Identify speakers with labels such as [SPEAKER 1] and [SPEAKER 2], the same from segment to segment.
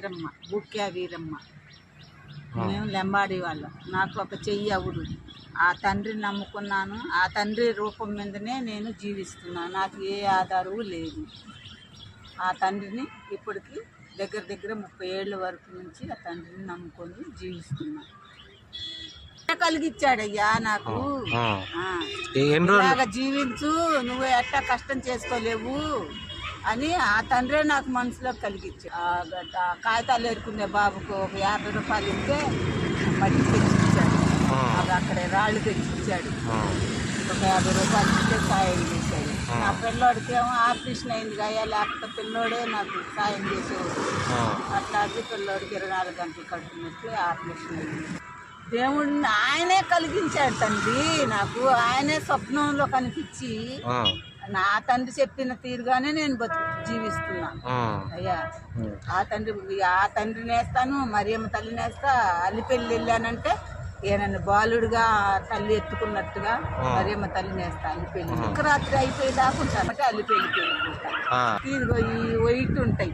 [SPEAKER 1] వీరమ్మ, బుక్యా వీరమ్మ. మేము లెంబాడి వాళ్ళం. నాకు ఒక చెయ్యి అవుడు. ఆ తండ్రిని నమ్ముకున్నాను. ఆ తండ్రి రూపం మీదనే నేను జీవిస్తున్నాను. నాకు ఏ ఆధారము లేదు. ఆ తండ్రిని ఇప్పటికి దగ్గర 30 ఏళ్ళ వరకు నుంచి ఆ తండ్రిని నమ్ముకొని జీవిస్తున్నాను. కలిగిచ్చాడయ్యా నాకు. ఇలాగా జీవించు, నువ్వు ఎట్టా కష్టం చేసుకోలేవు అని ఆ తండ్రే నాకు మనసులో కలిగించాడు. కాగితాలు ఏరుకునే బాబుకు ఒక 50 రూపాయలు ఇస్తే మట్టి తెచ్చిచ్చాడు. అది అక్కడే రాళ్ళు తెచ్చిచ్చాడు. ఒక 50 రూపాయలు ఇస్తే సాయం చేశాడు. నా పిల్లోడికి ఏమో ఆపరేషన్ అయింది కదా, లేకపోతే పిల్లోడే నాకు సాయం చేసేవాడు. అట్లాగే పిల్లోడికి 24 గంటలు కట్టుకున్నట్టు ఆపరేషన్ అయింది. దేవుడిని ఆయనే కలిగించాడు తండ్రి నాకు. ఆయనే స్వప్నంలో కనిపించి నా తండ్రి చెప్పిన తీరుగానే నేను జీవిస్తున్నా అయ్యా. ఆ తండ్రిని వేస్తాను, మరియమ్మ తల్లిని వేస్తా. అల్లిపెళ్ళి వెళ్ళానంటే ఏనన్ను బాలుడుగా తల్లి ఎత్తుకున్నట్టుగా మరియమ్మ తల్లిని వేస్తా. అల్లిపెళ్ళి ఒక రాత్రి అయిపోయేదాకా ఉంటాను. అల్లిపెళ్ళికి వెళ్ళిపోతా. ఇదిగో ఈ వైట్ ఉంటాయి,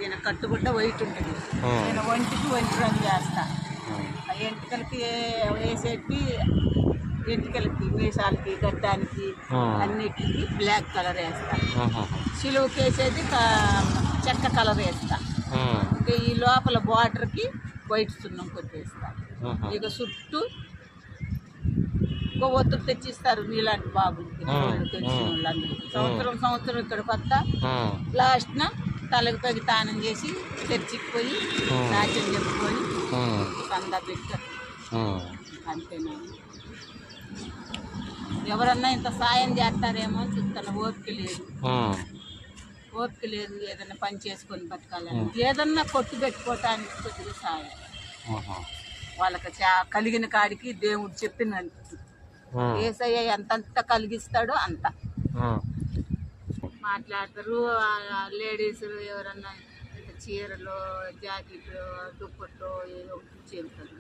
[SPEAKER 1] ఈయన కట్టుకుంటే వైట్ ఉంటుంది. నేను ఒంటికి ఒంటి రంగు వేస్తా. ఎంటికలకి వేసేటి, ఎంటికలకి మీసాలకి గడ్డానికి అన్నిటికి బ్లాక్ కలర్ వేస్తా. సిలువుకి వేసేది చెక్క కలర్ వేస్తా. ఇంకా ఈ లోపల బార్డర్కి వైట్ సున్నం కొట్టేస్తా. ఇక చుట్టూ ఒత్తులు తెచ్చిస్తారు నీలాంటి బాబులకి, తెలిసిన వాళ్ళందరూ. సంవత్సరం ఇక్కడికి వస్తా. లాస్ట్న తలకు తగి తానం చేసి చర్చికి పోయి నాట్యం చెప్పుకొని సందా పెట్టారు. అంతేనా? ఎవరన్నా ఇంత సాయం చేస్తారేమో అని చూస్తాను. ఓపిక లేదు. ఏదన్నా పని చేసుకొని బతకాలని, ఏదన్నా కొట్టు పెట్టుకోవటానికి కొద్దిగా సాయం. వాళ్ళకి కలిగిన కాడికి దేవుడు చెప్పినంత యేసయ్య ఎంతంత కలిగిస్తాడో అంత మాట్లాడతారు. లేడీస్ ఎవరన్నా చీరలు, జాకెట్లు, దుప్పట్లు ఏదో చెప్తారు.